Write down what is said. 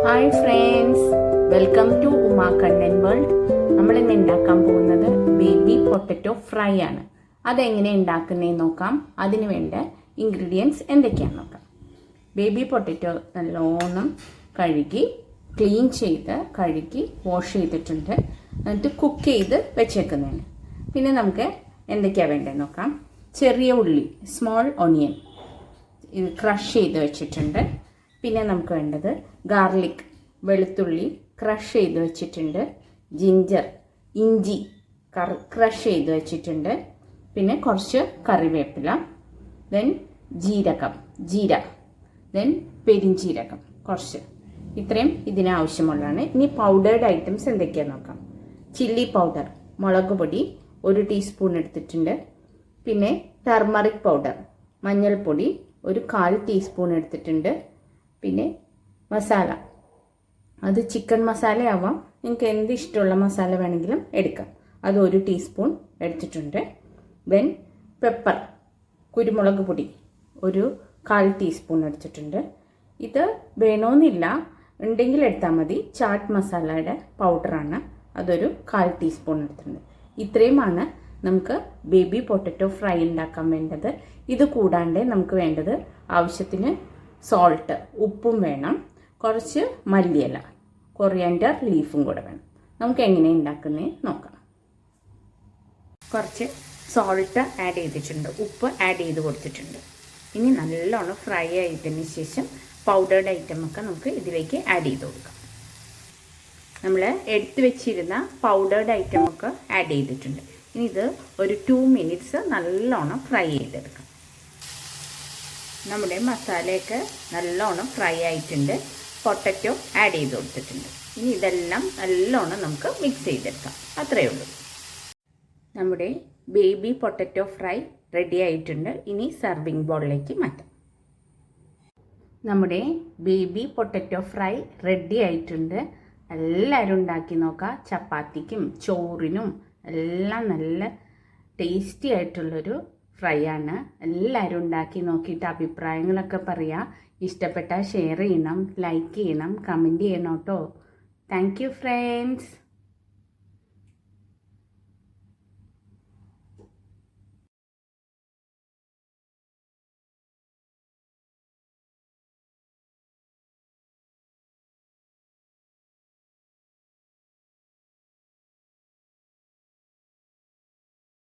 Hi friends, welcome to Uma Kannan world. നമ്മളിന്ന് ഉണ്ടാക്കാൻ പോകുന്നത് ബേബി പൊട്ടറ്റോ ഫ്രൈ ആണ്. അതെങ്ങനെ ഉണ്ടാക്കുന്നതെന്ന് നോക്കാം. അതിന് വേണ്ട ഇൻഗ്രീഡിയൻസ് എന്തൊക്കെയാണെന്ന് നോക്കാം. ബേബി പൊട്ടറ്റോ നല്ലോണം കഴുകി ക്ലീൻ ചെയ്ത് വാഷ് ചെയ്തിട്ടുണ്ട്. എന്നിട്ട് കുക്ക് ചെയ്ത് വെച്ചേക്കുന്നതാണ്. പിന്നെ നമുക്ക് എന്തൊക്കെയാണ് വേണ്ടതെന്ന് നോക്കാം. ചെറിയ ഉള്ളി, സ്മോൾ ഒണിയൻ ഇത് ക്രഷ് ചെയ്ത് വെച്ചിട്ടുണ്ട്. പിന്നെ നമുക്ക് വേണ്ടത് ഗാർലിക്, വെളുത്തുള്ളി ക്രഷ് ചെയ്ത് വെച്ചിട്ടുണ്ട്. ജിഞ്ചർ, ഇഞ്ചി ക്രഷ് ചെയ്ത് വെച്ചിട്ടുണ്ട്. പിന്നെ കുറച്ച് കറിവേപ്പില, ദെൻ ജീര, ദെൻ പെരിഞ്ചീരകം കുറച്ച്. ഇത്രയും ഇതിനാവശ്യമുള്ളതാണ്. ഇനി പൗഡേർഡ് ഐറ്റംസ് എന്തൊക്കെയാണെന്ന് നോക്കാം. ചില്ലി പൗഡർ, മുളക് പൊടി 1 ടീസ്പൂൺ എടുത്തിട്ടുണ്ട്. പിന്നെ ടർമറിക് പൗഡർ, മഞ്ഞൾപ്പൊടി 1/4 ടീസ്പൂൺ എടുത്തിട്ടുണ്ട്. പിന്നെ മസാല, അത് ചിക്കൻ മസാല ആവാം, നിങ്ങൾക്ക് എന്ത് ഇഷ്ടമുള്ള മസാല വേണമെങ്കിലും എടുക്കാം. അത് 1 ടീസ്പൂൺ എടുത്തിട്ടുണ്ട്. ദെൻ പെപ്പർ, കുരുമുളക് പൊടി 1/4 ടീസ്പൂൺ എടുത്തിട്ടുണ്ട്. ഇത് വേണമെന്നില്ല, ഉണ്ടെങ്കിൽ എടുത്താൽ മതി. ചാട്ട് മസാലയുടെ പൗഡറാണ്, അതൊരു 1/4 ടീസ്പൂൺ എടുത്തിട്ടുണ്ട്. ഇത്രയുമാണ് നമുക്ക് ബേബി പൊട്ടറ്റോ ഫ്രൈ ഉണ്ടാക്കാൻ വേണ്ടത്. ഇത് കൂടാണ്ട് നമുക്ക് വേണ്ടത് ആവശ്യത്തിന് സോൾട്ട്, ഉപ്പും വേണം, കുറച്ച് മല്ലിയില, കൊറിയാൻഡർ ലീഫും കൂടെ വേണം. നമുക്ക് എങ്ങനെ ഉണ്ടാക്കുന്നത് നോക്കാം. കുറച്ച് സോൾട്ട് ആഡ് ചെയ്തിട്ടുണ്ട്, ഉപ്പ് ആഡ് ചെയ്ത് കൊടുത്തിട്ടുണ്ട്. ഇനി നല്ലോണം ഫ്രൈ ആയതിന് ശേഷം പൗഡേർഡ് ഐറ്റമൊക്കെ നമുക്ക് ഇതിലേക്ക് ആഡ് ചെയ്ത് കൊടുക്കാം. നമ്മൾ എടുത്തു വെച്ചിരുന്ന പൗഡേർഡ് ഐറ്റമൊക്കെ ആഡ് ചെയ്തിട്ടുണ്ട്. ഇനി ഇത് ഒരു 2 മിനിറ്റ്സ് നല്ലോണം ഫ്രൈ ചെയ്തെടുക്കാം. നമ്മുടെ മസാലയൊക്കെ നല്ലോണം ഫ്രൈ ആയിട്ടുണ്ട്. പൊട്ടറ്റോ ആഡ് ചെയ്ത് കൊടുത്തിട്ടുണ്ട്. ഇനി ഇതെല്ലാം നല്ലോണം നമുക്ക് മിക്സ് ചെയ്തെടുക്കാം. അത്രയേ ഉള്ളൂ. നമ്മുടെ ബേബി പൊട്ടറ്റോ ഫ്രൈ റെഡി ആയിട്ടുണ്ട്. ഇനി സർവിങ് ബൗളിലേക്ക് മാറ്റാം. നമ്മുടെ ബേബി പൊട്ടറ്റോ ഫ്രൈ റെഡി ആയിട്ടുണ്ട്. എല്ലാവരും ഉണ്ടാക്കി നോക്കാം. ചപ്പാത്തിക്കും ചോറിനും എല്ലാം നല്ല ടേസ്റ്റി ആയിട്ടുള്ളൊരു ഫ്രൈ ആണ്. എല്ലാവരും ഉണ്ടാക്കി നോക്കിയിട്ട് അഭിപ്രായങ്ങളൊക്കെ പറയാം. ഇഷ്ടപ്പെട്ടാൽ ഷെയർ ചെയ്യണം, ലൈക്ക് ചെയ്യണം, കമൻറ്റ് ചെയ്യണം കേട്ടോ. Thank you friends.